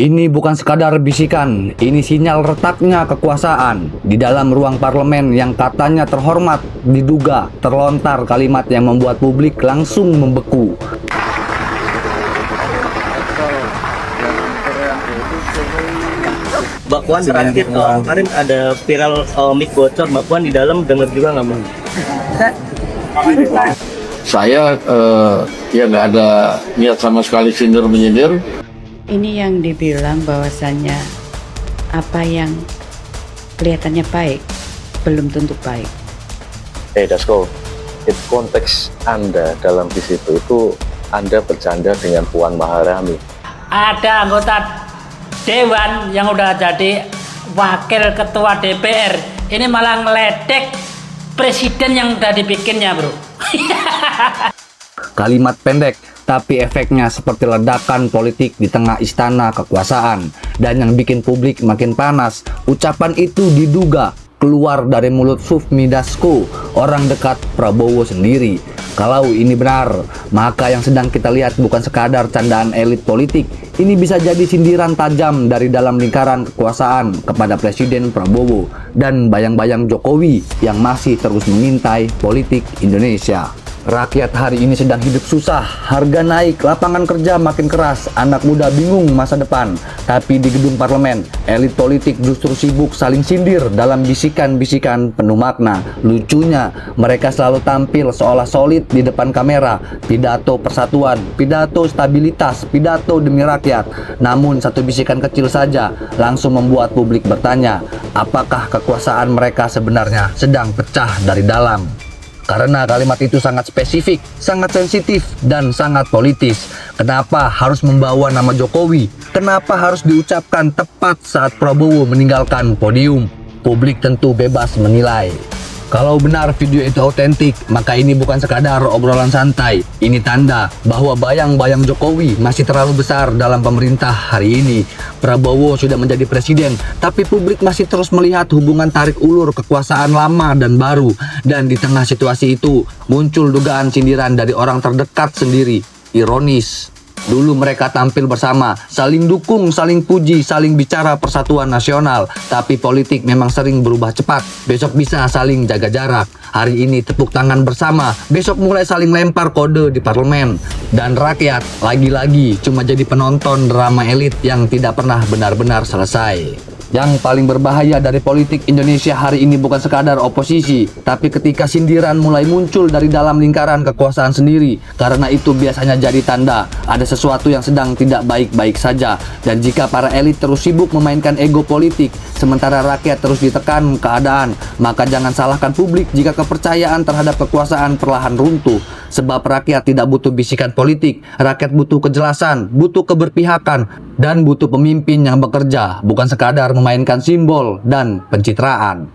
Ini bukan sekadar bisikan, ini sinyal retaknya kekuasaan. Di dalam ruang parlemen yang katanya terhormat, diduga terlontar kalimat yang membuat publik langsung membeku. Mbak Puan terakhir kemarin ada viral mic bocor, Mbak Puan di dalam dengar juga nggak, Mbak? Saya ya nggak ada niat sama sekali sindir menyindir. Ini yang dibilang bahwasannya apa yang kelihatannya baik belum tentu baik. Dasko, itu konteks Anda dalam di situ itu Anda bercanda dengan Puan Maharani. Ada anggota Dewan yang udah jadi wakil ketua DPR, ini malah ngeledek presiden yang udah dibikinnya, bro. Kalimat pendek, tapi efeknya seperti ledakan politik di tengah istana kekuasaan. Dan yang bikin publik makin panas, ucapan itu diduga keluar dari mulut Sufmi Dasko, orang dekat Prabowo sendiri. Kalau ini benar, maka yang sedang kita lihat bukan sekadar candaan elit politik. Ini bisa jadi sindiran tajam dari dalam lingkaran kekuasaan kepada Presiden Prabowo dan bayang-bayang Jokowi yang masih terus mengintai politik Indonesia. Rakyat hari ini sedang hidup susah, harga naik, lapangan kerja makin keras, anak muda bingung masa depan. Tapi di gedung parlemen, elit politik justru sibuk saling sindir dalam bisikan-bisikan penuh makna. Lucunya, mereka selalu tampil seolah solid di depan kamera, pidato persatuan, pidato stabilitas, pidato demi rakyat. Namun satu bisikan kecil saja langsung membuat publik bertanya, apakah kekuasaan mereka sebenarnya sedang pecah dari dalam? Karena kalimat itu sangat spesifik, sangat sensitif, dan sangat politis. Kenapa harus membawa nama Jokowi? Kenapa harus diucapkan tepat saat Prabowo meninggalkan podium? Publik tentu bebas menilai. Kalau benar video itu autentik, maka ini bukan sekadar obrolan santai. Ini tanda bahwa bayang-bayang Jokowi masih terlalu besar dalam pemerintah hari ini. Prabowo sudah menjadi presiden, tapi publik masih terus melihat hubungan tarik ulur kekuasaan lama dan baru. Dan di tengah situasi itu, muncul dugaan sindiran dari orang terdekat sendiri. Ironis. Dulu mereka tampil bersama, saling dukung, saling puji, saling bicara persatuan nasional. Tapi politik memang sering berubah cepat. Besok bisa saling jaga jarak. Hari ini tepuk tangan bersama, besok mulai saling lempar kode di parlemen. Dan rakyat lagi-lagi cuma jadi penonton drama elit yang tidak pernah benar-benar selesai. Yang paling berbahaya dari politik Indonesia hari ini bukan sekadar oposisi, tapi ketika sindiran mulai muncul dari dalam lingkaran kekuasaan sendiri. Karena itu biasanya jadi tanda ada sesuatu yang sedang tidak baik-baik saja. Dan jika para elit terus sibuk memainkan ego politik, sementara rakyat terus ditekan keadaan, maka jangan salahkan publik jika kepercayaan terhadap kekuasaan perlahan runtuh. Sebab rakyat tidak butuh bisikan politik, rakyat butuh kejelasan, butuh keberpihakan, dan butuh pemimpin yang bekerja, bukan sekadar memainkan simbol dan pencitraan.